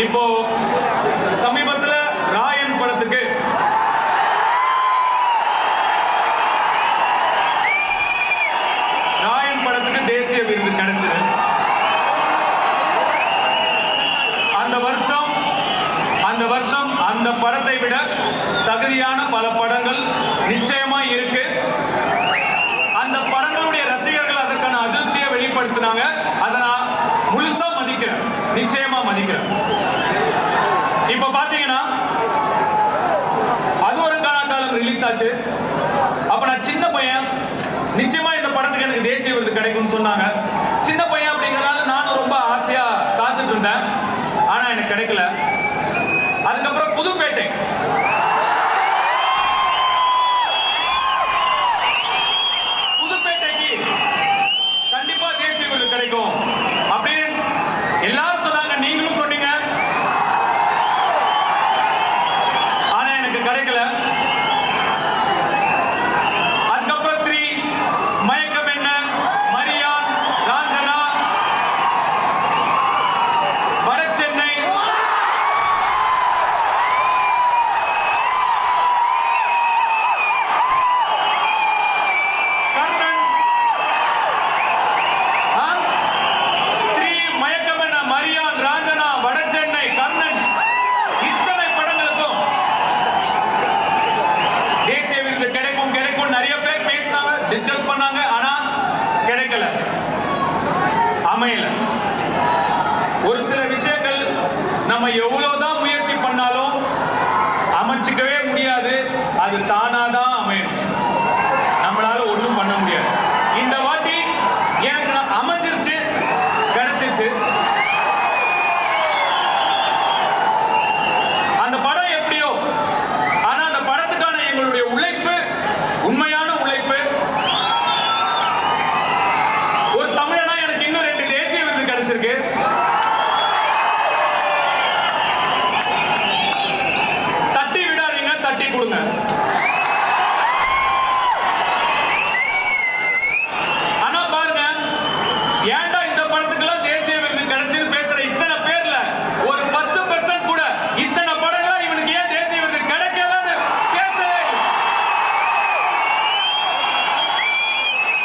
இப்போ சமீபத்துல ராயன் படத்துக்கு தேசிய விருது கிடைச்சது. அந்த வருஷம் அந்த படத்தை விட தகுதியான பல படங்கள் நிச்சயமா இருக்கு. அந்த படங்களுடைய ரசிகர்கள் அதற்கான அதிருப்தியை வெளிப்படுத்தினாங்க. அதை நான் முழுசா மதிக்கிறேன், நிச்சயமா மதிக்கிறேன். இப்ப பாத்தீங்கன்னா அது ஒரு காலம் ரிலீஸ் ஆச்சு. அப்ப நான் சின்ன பையன், நிச்சயமா இந்த படத்துக்கு எனக்கு தேசிய விருது கிடைக்கும்னு சொன்னாங்க. சின்ன பையன் அப்படிங்கறதுனால நானும் ரொம்ப ஆசையா காத்துட்டு இருந்தேன். ஆனா எனக்கு கிடைக்கல. அதுக்கப்புறம் புதுப்பேட்டை கண்டிப்பா தேசிய விருது கிடைக்கும் அப்படின்னு எல்லாரும் சொன்னாங்க, நீங்களும் சொன்னீங்க. ஆனா எனக்கு கிடைக்கல. டிஸ்கஸ் பண்ணாங்க, ஆனா கிடைக்கல, அமையல. ஒரு சில விஷயங்கள் நம்ம எவ்வளவுதான் முயற்சி பண்ணாலும் அமைச்சிக்கவே முடியாது. அது தானாதான்